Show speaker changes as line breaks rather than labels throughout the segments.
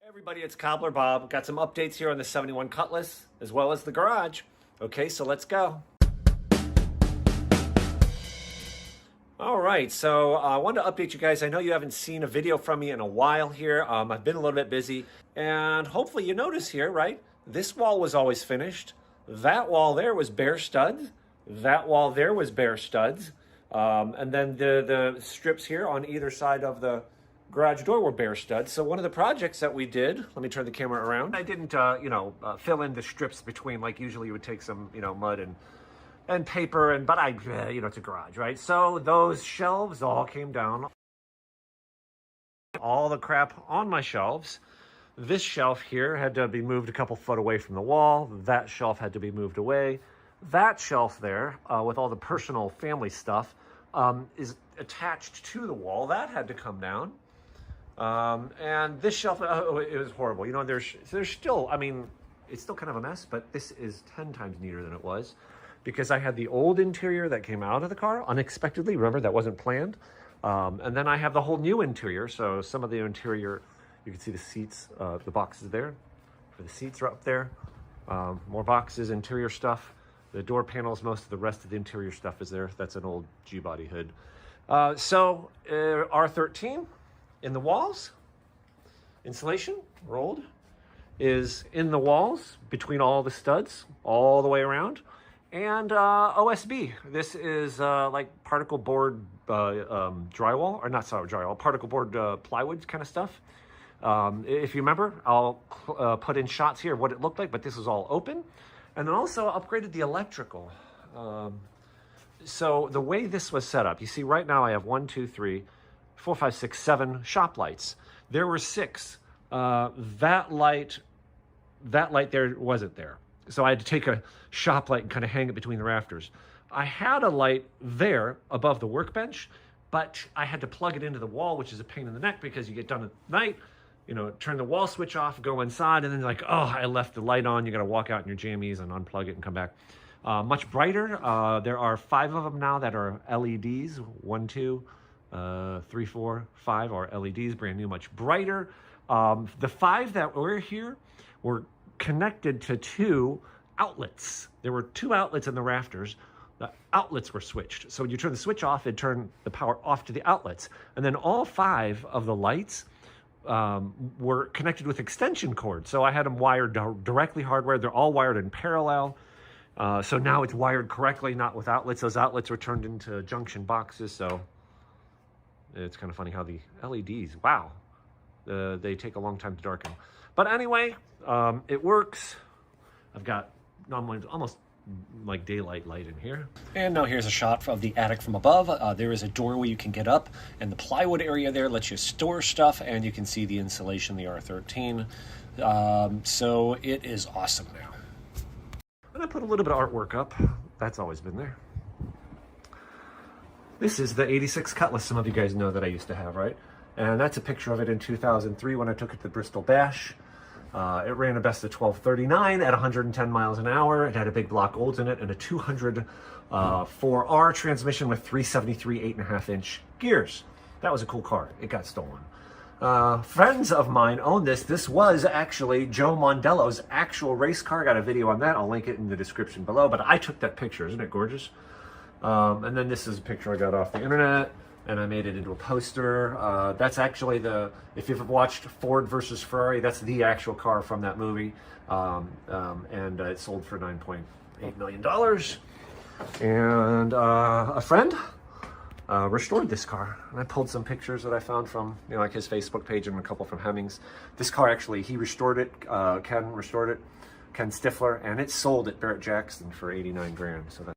Everybody, it's Cobbler Bob. Got some updates here on the 71 Cutlass as well as the garage. Okay, so let's go. All right, so I wanted to update you guys. I know you haven't seen a video from me in a while here. I've been a little bit busy, and hopefully you notice here, right? This wall was always finished. That wall there was bare studs. That wall there was bare studs. And then the strips here on either side of the garage door were bare studs. So one of the projects that we did, let me turn the camera around. I didn't, fill in the strips between, like usually you would take some, mud and paper, but it's a garage, right? So those shelves all came down. All the crap on my shelves. This shelf here had to be moved a couple foot away from the wall. That shelf had to be moved away. That shelf there, with all the personal family stuff, is attached to the wall. That had to come down. And this shelf, it was horrible. There's still, it's still kind of a mess, but this is 10 times neater than it was because I had the old interior that came out of the car unexpectedly. Remember, that wasn't planned. And then I have the whole new interior. So some of the interior, you can see the seats, the boxes there for the seats are up there. More boxes, interior stuff. The door panels, most of the rest of the interior stuff is there. That's an old G-body hood. R13 in the walls, insulation rolled is in the walls between all the studs all the way around, and OSB. This is like particle board drywall, or not sorry, drywall, particle board plywood kind of stuff. If you remember, I'll put in shots here of what it looked like, but this was all open. And then also upgraded the electrical. So the way this was set up, you see right now I have 1, 2, 3, 4, 5, 6, 7 shop lights. There were 6. That light there wasn't there. So I had to take a shop light and kind of hang it between the rafters. I had a light there above the workbench, but I had to plug it into the wall, which is a pain in the neck because you get done at night, turn the wall switch off, go inside, and then you're like, oh, I left the light on. You got to walk out in your jammies and unplug it and come back. Much brighter. There are 5 of them now that are LEDs. 1, 2, 3, 4, 5 are LEDs, brand new, much brighter. The 5 that were here were connected to 2 outlets. There were 2 outlets in the rafters. The outlets were switched. So when you turn the switch off, it turned the power off to the outlets. And then all 5 of the lights were connected with extension cords. So I had them wired directly hardwired. They're all wired in parallel. So now it's wired correctly, not with outlets. Those outlets were turned into junction boxes. So it's kind of funny how the LEDs, wow, they take a long time to darken. But anyway, it works. I've got almost like daylight light in here. And now here's a shot of the attic from above. There is a doorway you can get up, and the plywood area there lets you store stuff, and you can see the insulation, the R13. So it is awesome now. And I put a little bit of artwork up. That's always been there. This is the 86 Cutlass. Some of you guys know that I used to have, right? And that's a picture of it in 2003 when I took it to the Bristol Bash. It ran a best of 1239 at 110 miles an hour. It had a big block Olds in it and a 200 4R transmission with 373 8.5-inch gears. That was a cool car. It got stolen. Friends of mine own this. This was actually Joe Mondello's actual race car. I got a video on that. I'll link it in the description below. But I took that picture. Isn't it gorgeous? And then this is a picture I got off the internet, and I made it into a poster. That's actually if you've watched Ford versus Ferrari, that's the actual car from that movie. And it sold for $9.8 million. And a friend restored this car. And I pulled some pictures that I found from, like his Facebook page and a couple from Hemmings. This car actually, he restored it. Ken restored it, Ken Stifler, and it sold at Barrett-Jackson for 89 grand. So that.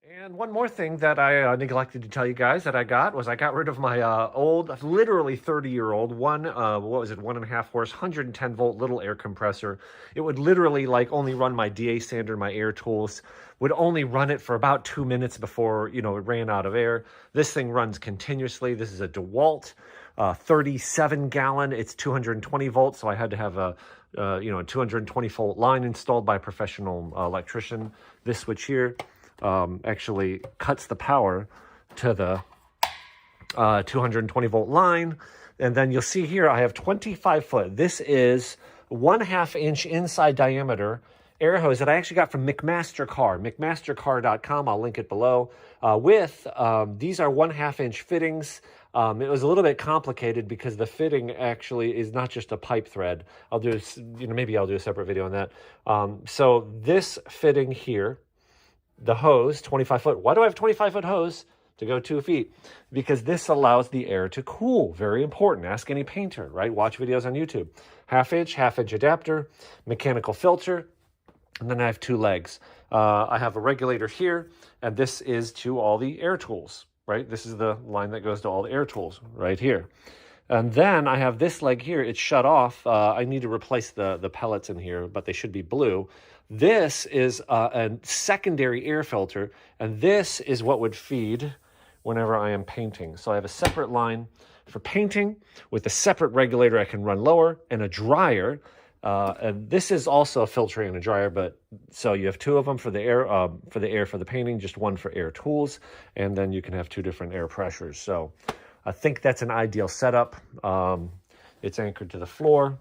And one more thing that I neglected to tell you guys that I got rid of my old, literally 30-year-old, 1.5 horse, 110 volt little air compressor. It would literally only run my DA sander, my air tools, would only run it for about 2 minutes before, it ran out of air. This thing runs continuously. This is a DeWalt 37 gallon. It's 220 volts. So I had to have a 220 volt line installed by a professional electrician. This switch here actually cuts the power to the 220 volt line. And then you'll see here, I have 25 foot. This is 1/2 inch inside diameter air hose that I actually got from McMaster-Carr, McMasterCarr.com. I'll link it below. These are 1/2 inch fittings. It was a little bit complicated because the fitting actually is not just a pipe thread. I'll do, maybe I'll do a separate video on that. So this fitting here, the hose, 25 foot. Why do I have 25 foot hose to go 2 feet? Because this allows the air to cool. Very important. Ask any painter, right? Watch videos on YouTube. 1/2 inch adapter, mechanical filter, and then I have 2 legs. I have a regulator here, and this is to all the air tools, right? This is the line that goes to all the air tools right here. And then I have this leg here. It's shut off. I need to replace the pellets in here, but they should be blue. This is a secondary air filter, and this is what would feed whenever I am painting. So I have a separate line for painting with a separate regulator I can run lower and a dryer. And this is also a filter and a dryer, but so you have 2 of them for the air, for the painting, just 1 for air tools, and then you can have 2 different air pressures. So I think that's an ideal setup. It's anchored to the floor,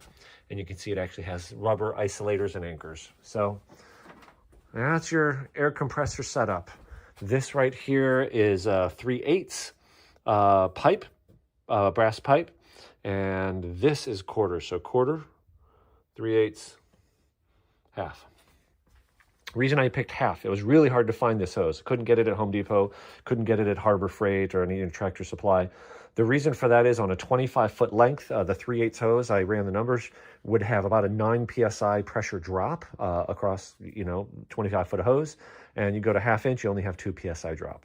and you can see it actually has rubber isolators and anchors. So that's your air compressor setup. This right here is a 3/8 pipe, brass pipe, and this is quarter. So quarter, 3/8, half. Reason I picked half, it was really hard to find this hose. Couldn't get it at Home Depot, couldn't get it at Harbor Freight or any Tractor Supply. The reason for that is on a 25 foot length, the 3/8 hose, I ran the numbers, would have about a 9 PSI pressure drop across, 25 foot hose. And you go to 1/2 inch, you only have 2 PSI drop.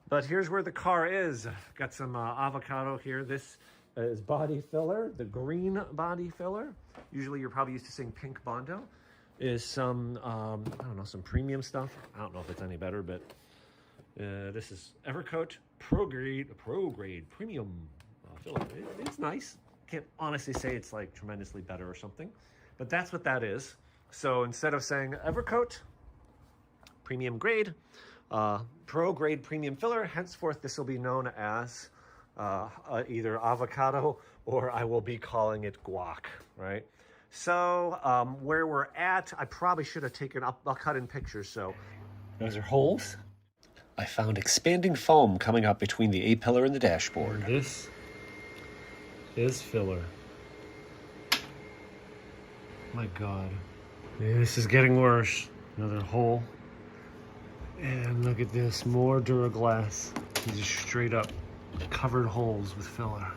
But here's where the car is. Got some avocado here. This is body filler, the green body filler. Usually you're probably used to seeing pink Bondo. Is some, I don't know, some premium stuff. I don't know if it's any better, but this is Evercoat Pro Grade Premium filler. It's nice. Can't honestly say it's like tremendously better or something, but that's what that is. So instead of saying Evercoat Premium Grade, Pro Grade Premium Filler, henceforth this will be known as either avocado, or I will be calling it guac, right? So where we're at, I probably should have taken, I'll cut in pictures. So those are holes. I found expanding foam coming up between the A-pillar and the dashboard. This is filler. My God. Yeah, this is getting worse. Another hole. And look at this, more Duraglass. These are straight up covered holes with filler.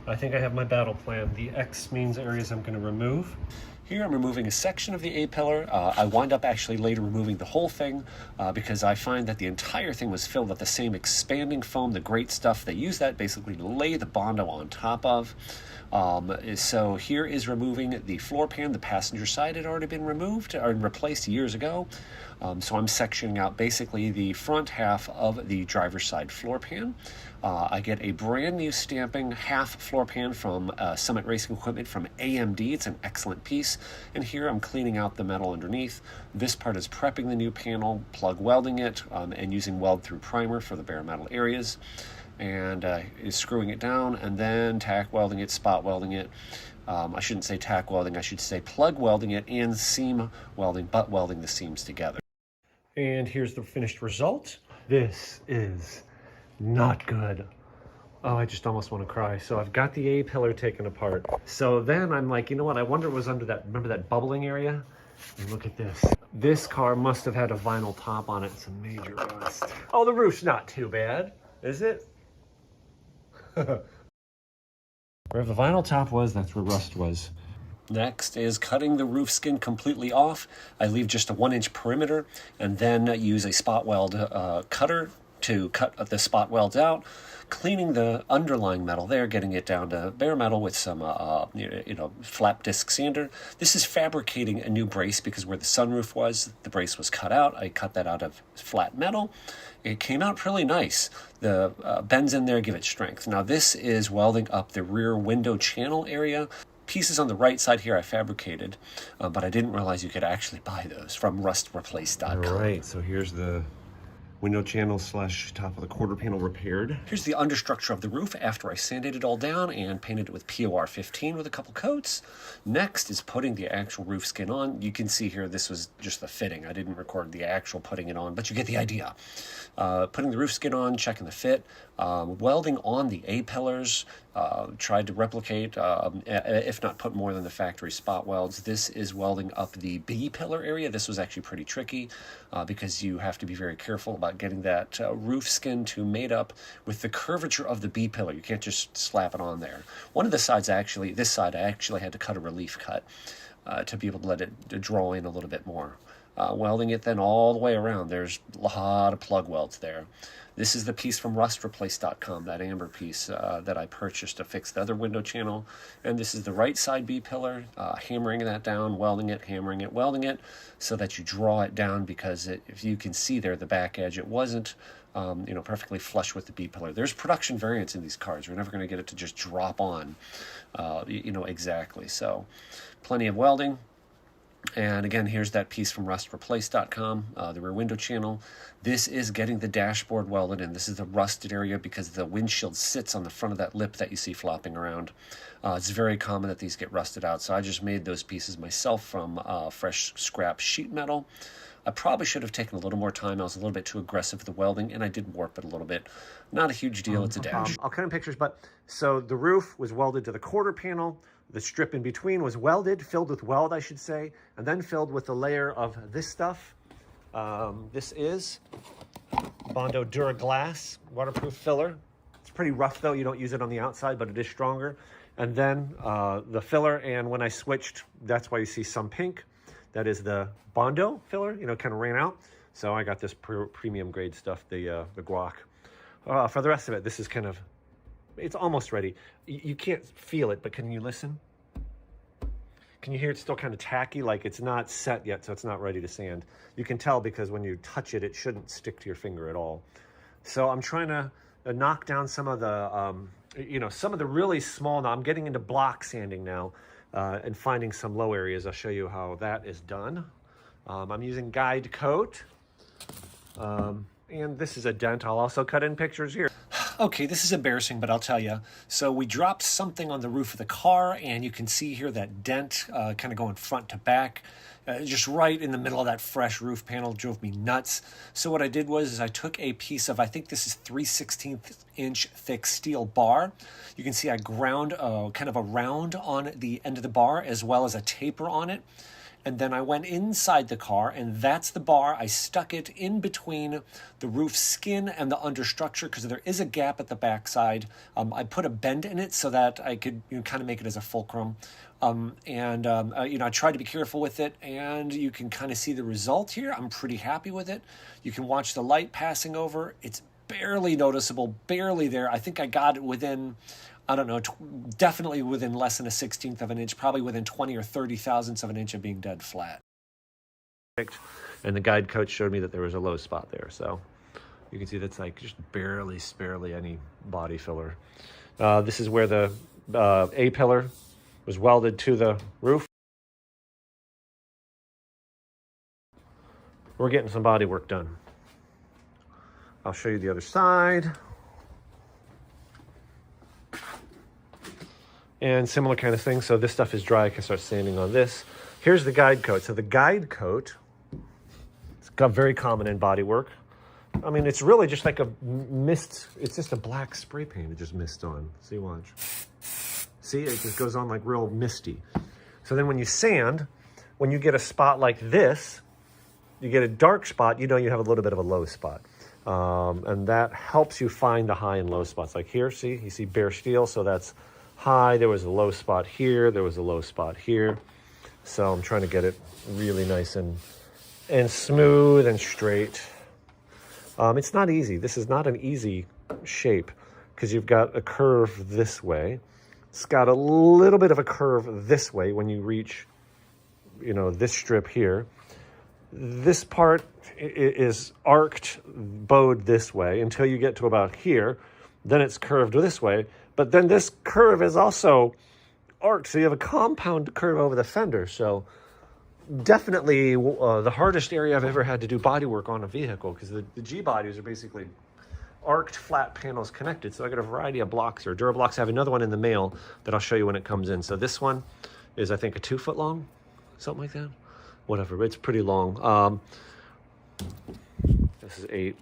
I think I have my battle plan. The X means areas I'm going to remove. Here I'm removing a section of the A-pillar. I wind up actually later removing the whole thing because I find that the entire thing was filled with the same expanding foam, the great stuff. They use that basically to lay the Bondo on top of. So here is removing the floor pan. The passenger side had already been removed or replaced years ago. So I'm sectioning out basically the front half of the driver's side floor pan. I get a brand new stamping half floor pan from Summit Racing Equipment from AMD. It's an excellent piece. And here I'm cleaning out the metal underneath. This part is prepping the new panel, plug welding it, and using weld through primer for the bare metal areas. And is screwing it down and then tack welding it, spot welding it. I shouldn't say tack welding, I should say plug welding it and seam welding, butt welding the seams together. And here's the finished result. This is not good. Oh, I just almost want to cry. So I've got the A-pillar taken apart. So then I'm like, you know what? I wonder what was under that, remember that bubbling area? And look at this. This car must have had a vinyl top on it. Some major rust. Oh, the roof's not too bad, is it? Wherever the vinyl top was, that's where rust was. Next is cutting the roof skin completely off. I leave just a 1-inch perimeter and then use a spot weld cutter to cut the spot welds out, cleaning the underlying metal there, getting it down to bare metal with some flap disc sander. This is fabricating a new brace because where the sunroof was, the brace was cut out. I cut that out of flat metal. It came out really nice. The bends in there give it strength. Now this is welding up the rear window channel area. Pieces on the right side here I fabricated, but I didn't realize you could actually buy those from rustreplace.com. All right, so here's the window channel slash top of the quarter panel repaired. Here's the understructure of the roof after I sanded it all down and painted it with POR 15 with a couple coats. Next is putting the actual roof skin on. You can see here this was just the fitting. I didn't record the actual putting it on, but you get the idea. Putting the roof skin on, checking the fit, welding on the A-pillars, tried to replicate, if not put more than the factory spot welds. This is welding up the B-pillar area. This was actually pretty tricky because you have to be very careful about getting that roof skin to mate up with the curvature of the B-pillar. You can't just slap it on there. One of the sides actually, this side, I actually had to cut a relief cut to be able to let it draw in a little bit more. Welding it then all the way around. There's a lot of plug welds there. This is the piece from rustreplace.com, that amber piece that I purchased to fix the other window channel. And this is the right side B-pillar, hammering that down, welding it, hammering it, welding it, so that you draw it down, because if you can see there, the back edge, it wasn't perfectly flush with the B-pillar. There's production variance in these cars. We're never going to get it to just drop on, exactly. So plenty of welding. And again, here's that piece from rustreplace.com, the rear window channel. This is getting the dashboard welded in. This is the rusted area because the windshield sits on the front of that lip that you see flopping around. It's very common that these get rusted out, so I just made those pieces myself from fresh scrap sheet metal. I probably should have taken a little more time. I was a little bit too aggressive with the welding, and I did warp it a little bit. Not a huge deal. It's a dash. I'll cut in pictures, but so the roof was welded to the quarter panel. The strip in between was welded, filled with weld, I should say, and then filled with a layer of this stuff. This is Bondo Dura Glass waterproof filler. It's pretty rough, though. You don't use it on the outside, but it is stronger. And then the filler, and when I switched, that's why you see some pink. That is the Bondo filler, kind of ran out. So I got this premium grade stuff, the guac. For the rest of it, this is kind of, it's almost ready. You can't feel it, but can you listen? Can you hear it's still kind of tacky, like it's not set yet, so it's not ready to sand. You can tell because when you touch it, it shouldn't stick to your finger at all. So I'm trying to knock down some of the, some of the really small, now I'm getting into block sanding now and finding some low areas. I'll show you how that is done. I'm using guide coat. And this is a dent. I'll also cut in pictures here. Okay, this is embarrassing, but I'll tell you. So we dropped something on the roof of the car, and you can see here that dent kind of going front to back. Just right in the middle of that fresh roof panel. Drove me nuts. So what I did was I took a piece of, I think this is 3/16 inch thick steel bar. You can see I ground kind of a round on the end of the bar as well as a taper on it. And then I went inside the car, and that's the bar. I stuck it in between the roof skin and the understructure because there is a gap at the backside. I put a bend in it so that I could kind of make it as a fulcrum. I tried to be careful with it, and you can kind of see the result here. I'm pretty happy with it. You can watch the light passing over. It's barely noticeable, barely there. I think I got it within, I don't know, definitely within less than a 1/16 of an inch, probably within 20 or 30 thousandths of an inch of being dead flat. And the guide coach showed me that there was a low spot there. So you can see that's like just barely, sparely any body filler. This is where the A-pillar was welded to the roof. We're getting some body work done. I'll show you the other side. And similar kind of thing. So this stuff is dry. I can start sanding on this. Here's the guide coat. So the guide coat, it's got very common in bodywork. I mean, it's really just like a mist. It's just a black spray paint. It just mist on. See, watch. See, it just goes on like real misty. So then when you sand, when you get a spot like this, you get a dark spot, you have a little bit of a low spot. And that helps you find the high and low spots. Like here, see, you see bare steel. So that's high. There was a low spot here. There was a low spot here. So I'm trying to get it really nice and smooth and straight. It's not easy. This is not an easy shape because you've got a curve this way. It's got a little bit of a curve this way when you reach, this strip here. This part is arced, bowed this way until you get to about here. Then it's curved this way. But then this curve is also arced, so you have a compound curve over the fender. So definitely the hardest area I've ever had to do bodywork on a vehicle, because the G bodies are basically arced flat panels connected. So I got a variety of blocks or Durablocks. I have another one in the mail that I'll show you when it comes in. So this one is, I think, a 2 foot long, something like that. Whatever, but it's pretty long. This is 8.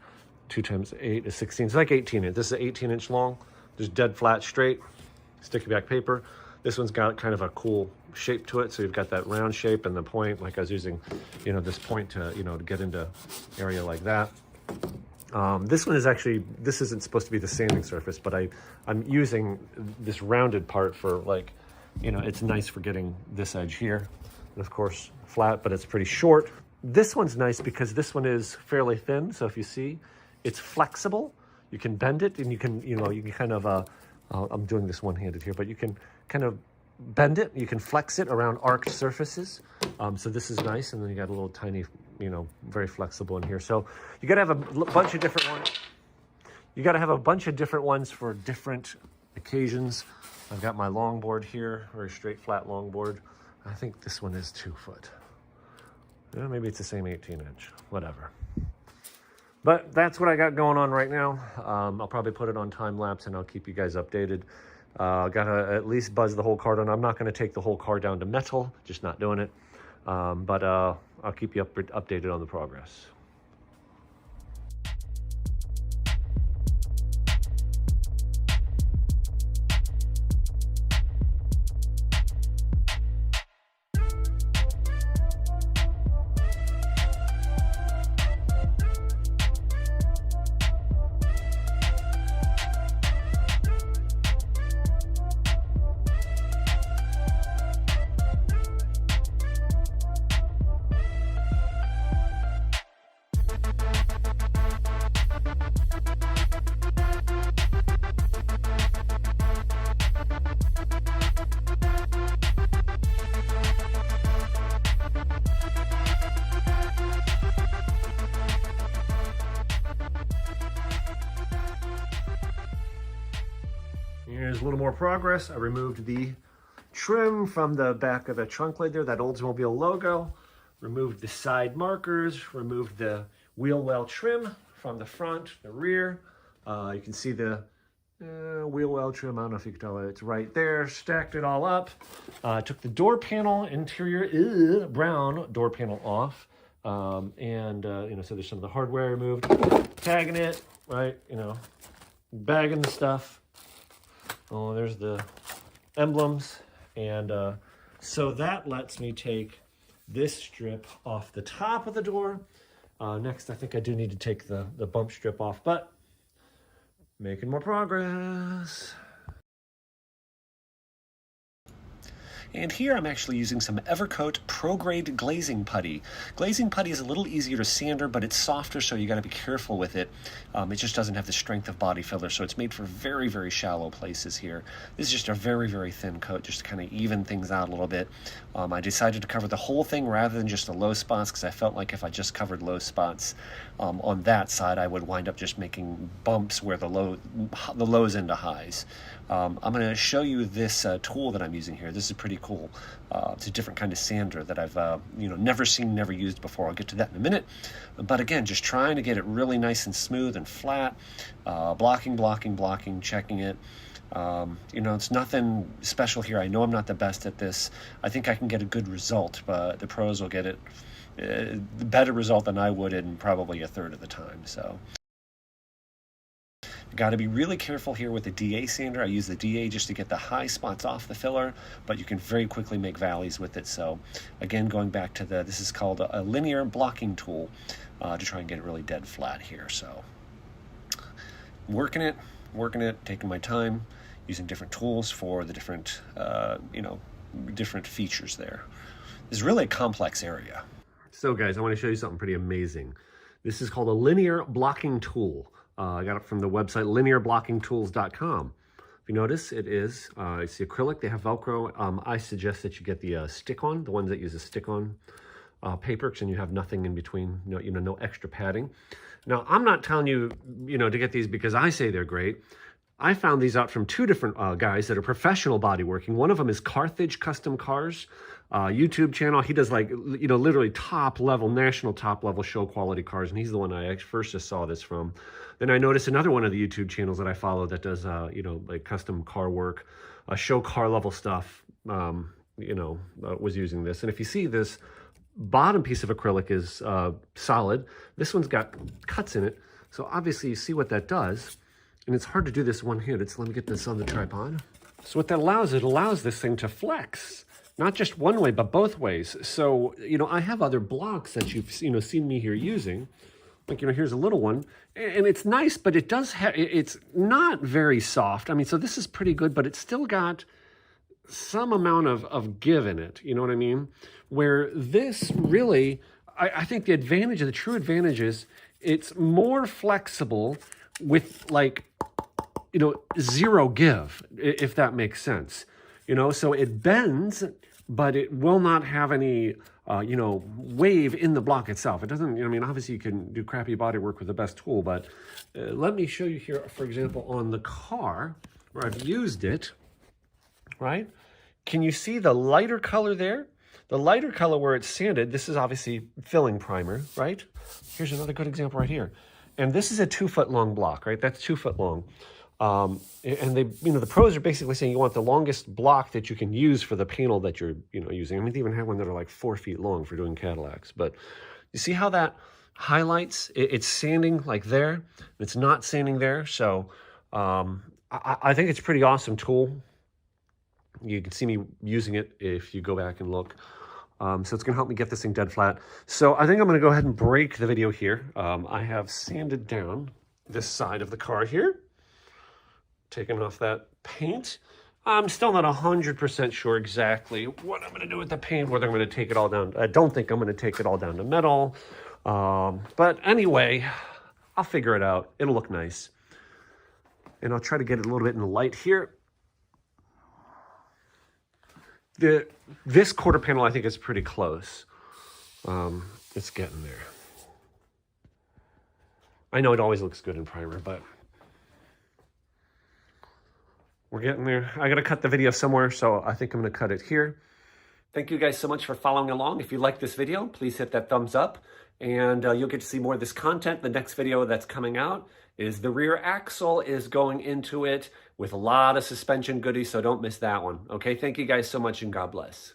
2 times 8 is 16. It's like 18 inch. This is 18 inch long. Just dead flat, straight, sticky back paper. This one's got kind of a cool shape to it. So you've got that round shape and the point, like I was using, you know, this point to, you know, to get into area like that. This one is actually, this isn't supposed to be the sanding surface, but I'm using this rounded part for, like, you know, it's nice for getting this edge here. And of course, flat, but it's pretty short. This one's nice because this one is fairly thin. So if you see, it's flexible. You can bend it, and you can, you know, you can kind of, I'm doing this one-handed here, but you can kind of bend it. You can flex it around arced surfaces. So this is nice. And then you got a little tiny, you know, very flexible in here. So you got to have a bunch of different ones. You got to have a bunch of different ones for different occasions. I've got my longboard here, very straight, flat longboard. I think this one is 2 foot. Yeah, maybe it's the same 18 inch, whatever. But that's what I got going on right now. I'll probably put it on time lapse and I'll keep you guys updated. Gotta at least buzz the whole car down. I'm not gonna take the whole car down to metal, just not doing it. But I'll keep you updated on the progress. Here's a little more progress. I removed the trim from the back of the trunk lid there, that Oldsmobile logo. Removed the side markers, removed the wheel well trim from the front, the rear. You can see the wheel well trim, I don't know if you can tell it, it's right there. Stacked it all up. Took the door panel, interior brown door panel off. You know, so there's some of the hardware removed. Tagging it, right, you know, bagging the stuff. Oh, there's the emblems. And so that lets me take this strip off the top of the door. Next, I think I do need to take the bump strip off, but making more progress. And here I'm actually using some Evercoat Pro Grade glazing putty. Glazing putty is a little easier to sander, but it's softer, so you got to be careful with it. It just doesn't have the strength of body filler, so it's made for very, very shallow places here. This is just a very, very thin coat, just to kind of even things out a little bit. I decided to cover the whole thing rather than just the low spots, because I felt like if I just covered low spots on that side, I would wind up just making bumps where the lows into highs. I'm going to show you this tool that I'm using here. This is pretty cool. It's a different kind of sander that I've never seen, never used before. I'll get to that in a minute. But again, just trying to get it really nice and smooth and flat. Blocking, checking it. You know, it's nothing special here. I know I'm not the best at this. I think I can get a good result, but the pros will get it the better result than I would in probably a third of the time. So got to be really careful here with the DA sander. I use the DA just to get the high spots off the filler, but you can very quickly make valleys with it. So again, going back to this is called a linear blocking tool to try and get it really dead flat here. So working it, taking my time, using different tools for the different, different features there. This is really a complex area. So guys, I want to show you something pretty amazing. This is called a linear blocking tool. I got it from the website linearblockingtools.com. If you notice, it is, it's the acrylic. They have Velcro. I suggest that you get the stick-on, the ones that use a stick-on paper, and you have nothing in between, no extra padding. Now, I'm not telling you, to get these because I say they're great. I found these out from two different guys that are professional bodyworking. One of them is Carthage Custom Cars, YouTube channel. He does like, you know, literally top level, national top level show quality cars. And he's the one I first just saw this from. Then I noticed another one of the YouTube channels that I follow that does, you know, like custom car work, show car level stuff, you know, was using this. And if you see this bottom piece of acrylic is solid. This one's got cuts in it. So obviously you see what that does. And it's hard to do this one-handed, so let me get this on the tripod. So what that allows, it allows this thing to flex, not just one way, but both ways. So, you know, I have other blocks that you've, you know, seen me here using. Like, you know, here's a little one, and it's nice, but it does have, it's not very soft. I mean, so this is pretty good, but it's still got some amount of give in it, you know what I mean? Where this really, I think the advantage, the true advantage is it's more flexible with like, you know, zero give, if that makes sense. You know, so it bends, but it will not have any, you know, wave in the block itself. It doesn't, you know, I mean, obviously you can do crappy body work with the best tool, but let me show you here, for example, on the car where I've used it, right? Can you see the lighter color there? The lighter color where it's sanded, this is obviously filling primer, right? Here's another good example right here. And this is a 2 foot long block, right? That's 2 foot long. And they, you know, the pros are basically saying you want the longest block that you can use for the panel that you're, you know, using. I mean, they even have one that are like 4 feet long for doing Cadillacs. But you see how that highlights? It's sanding like there. It's not sanding there. So I think it's a pretty awesome tool. You can see me using it if you go back and look. So it's going to help me get this thing dead flat. So I think I'm going to go ahead and break the video here. I have sanded down this side of the car here. Taking off that paint. I'm still not 100% sure exactly what I'm going to do with the paint, whether I'm going to take it all down. I don't think I'm going to take it all down to metal. But anyway, I'll figure it out. It'll look nice. And I'll try to get it a little bit in the light here. This quarter panel, I think, is pretty close. It's getting there. I know it always looks good in primer, but we're getting there. I got to cut the video somewhere, so I think I'm going to cut it here. Thank you guys so much for following along. If you like this video, please hit that thumbs up, and you'll get to see more of this content. The next video that's coming out is the rear axle is going into it with a lot of suspension goodies, so don't miss that one. Okay, thank you guys so much, and God bless.